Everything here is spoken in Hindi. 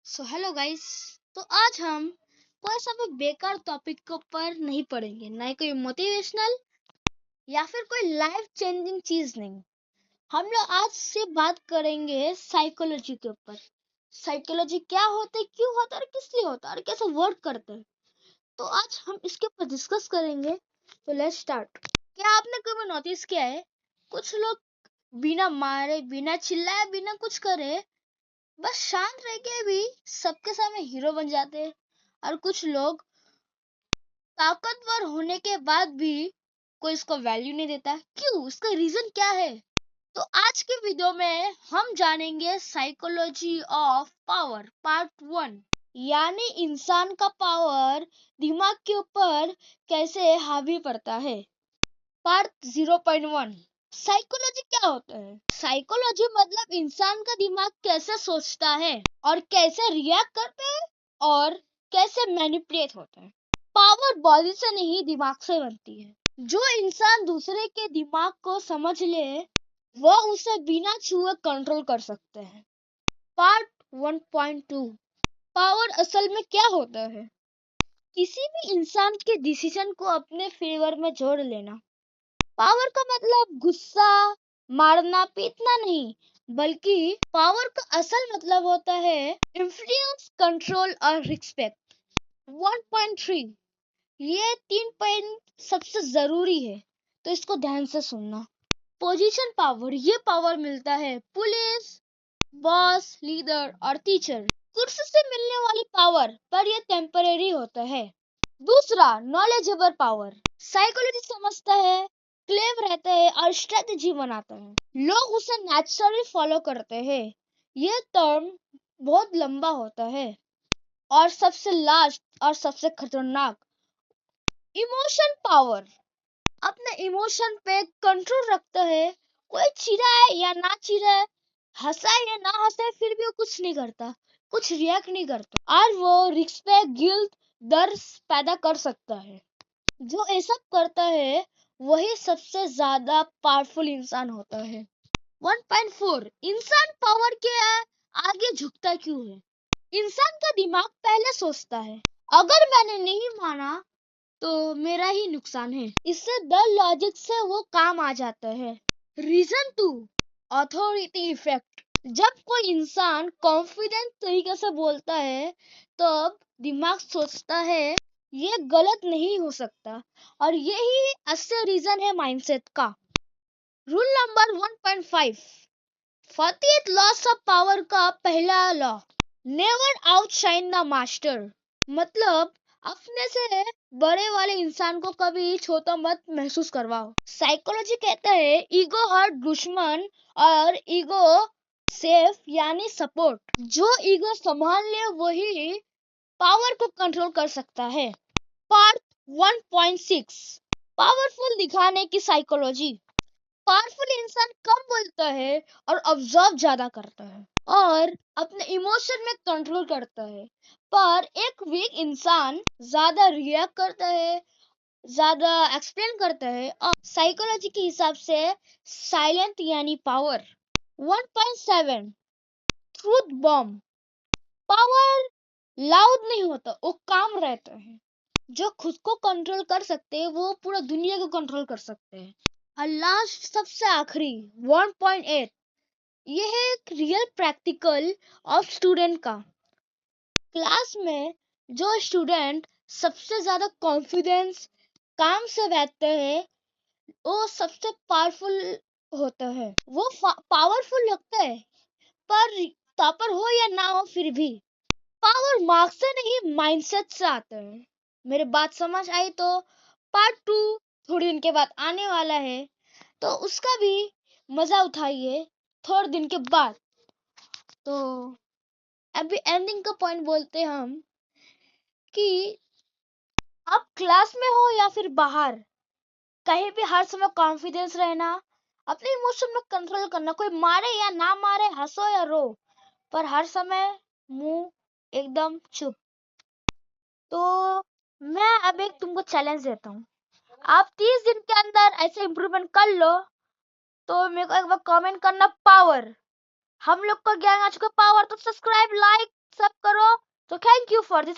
So hello guys. तो आज हम कोई सा भी बेकार टॉपिक के ऊपर नहीं पढ़ेंगे, ना ही कोई मोटिवेशनल या फिर कोई लाइफ चेंजिंग चीज नहीं। हम लोग आज से बात करेंगे साइकोलॉजी के ऊपर। साइकोलॉजी क्या होता है, क्यों होता है और किस लिए होता है और कैसे वर्क करता है। तो आज हम इसके ऊपर डिस्कस करेंगे। तो लेट्स स्टार्ट। क्या आपने कभी नोटिस किया है, कुछ लोग बिना मारे, बिना चिल्लाए, बिना कुछ करे, बस शांत रह के भी सबके सामने हीरो बन जाते हैं। और कुछ लोग ताकतवर होने के बाद भी कोई इसको वैल्यू नहीं देता। क्यों? इसका रीजन क्या है? तो आज के वीडियो में हम जानेंगे साइकोलॉजी ऑफ पावर पार्ट 1, यानी इंसान का पावर दिमाग के ऊपर कैसे हावी पड़ता है। पार्ट 0.1, साइकोलॉजी क्या होता है। साइकोलॉजी मतलब इंसान का दिमाग कैसे सोचता है और कैसे रिएक्ट करता है और कैसे मैनिपुलेट होता है। पावर बॉडी से नहीं, दिमाग से बनती है। जो इंसान दूसरे के दिमाग को समझ ले, वह उसे बिना छुए कंट्रोल कर सकते हैं। पार्ट 1.2, पावर असल में क्या होता है। किसी भी इंसान के डिसीजन को अपने फेवर में जोड़ लेना। पावर का मतलब गुस्सा, मारना पीटना नहीं, बल्कि पावर का असल मतलब होता है इन्फ्लुएंस, कंट्रोल और रिस्पेक्ट। 1.3, ये 3 पॉइंट सबसे जरूरी है, तो इसको ध्यान से सुनना। पोजीशन पावर, ये पावर मिलता है पुलिस, बॉस, लीडर और टीचर। कुर्सी से मिलने वाली पावर, पर ये टेम्परेरी होता है। दूसरा, नॉलेजेबल पावर, साइकोलॉजी समझता है, क्लेव रहता है और स्ट्रेटेजी बनाता है। लोग उसे नेचुरली फॉलो करते हैं। यह टर्म बहुत लंबा होता है। और सबसे लास्ट और सबसे खतरनाक, इमोशन पावर, अपने इमोशन पे कंट्रोल रखता है। कोई चिढ़ा है या ना चिढ़ा है, हंसा है या ना हंसा है, फिर भी वो कुछ नहीं करता, कुछ रिएक्ट नहीं करता, और वो रिस्पेक्ट, गिल्ट, डर पैदा कर सकता है। जो ऐसा करता है वही सबसे ज्यादा पावरफुल इंसान होता है। 1.4, इंसान पावर के आगे झुकता क्यों है। इंसान का दिमाग पहले सोचता है, अगर मैंने नहीं माना तो मेरा ही नुकसान है। इससे डर लॉजिक से वो काम आ जाता है। रीजन 2, अथॉरिटी इफेक्ट, जब कोई इंसान कॉन्फिडेंट तरीके से बोलता है, तब दिमाग सोचता है ये गलत नहीं हो सकता, और यही असली रीजन है माइंडसेट का। Rule number 1.5, 48 loss of power का पहला law, never outshine the master. मतलब अपने से बड़े वाले इंसान को कभी छोटा मत महसूस करवाओ। साइकोलॉजी कहता है ईगो हर्ट दुश्मन और ईगो सेफ यानी सपोर्ट। जो ईगो संभाल ले वही पावर को कंट्रोल कर सकता है। पार्ट 1.6, पावरफुल दिखाने की साइकोलॉजी, पावरफुल इंसान कम बोलता है और ऑब्जर्व ज्यादा करता है और अपने इमोशन में कंट्रोल करता है। पर एक वीक इंसान ज्यादा रिएक्ट करता है, ज्यादा एक्सप्लेन करता है, और साइकोलॉजी के हिसाब से साइलेंट यानी power. 1.7, truth bomb, power loud नहीं होता, वो काम रहता है। जो खुद को कंट्रोल कर सकते हैं वो पूरा दुनिया को कंट्रोल कर सकते हैं। और लास्ट, सबसे आखिरी, 1.8, ये है एक रियल प्रैक्टिकल ऑफ स्टूडेंट का। क्लास में जो स्टूडेंट सबसे ज्यादा कॉन्फिडेंस काम से बैठते हैं, वो सबसे पावरफुल होता है। वो पावरफुल लगता है, पर टॉपर हो या ना हो, फिर भी पावर मार्क्स से नहीं, माइंडसेट से आता है। मेरे बात समझ आई तो पार्ट 2 थोड़ी दिन के बाद आने वाला है, तो उसका भी मजा उठाइए थोड़े दिन के बाद। तो अभी एंडिंग का पॉइंट बोलते हम कि आप क्लास में हो या फिर बाहर, कहीं भी हर समय कॉन्फिडेंस रहना, अपने इमोशन में कंट्रोल करना। कोई मारे या ना मारे, हंसो या रो, पर हर समय मुंह एकदम चुप। तो मैं अब एक तुमको चैलेंज देता हूँ, आप 30 दिन के अंदर ऐसे इम्प्रूवमेंट कर लो तो मेरे को एक बार कमेंट करना पावर। हम लोग को ज्ञान आ चुका पावर, तो सब्सक्राइब, लाइक सब करो। Thank you for this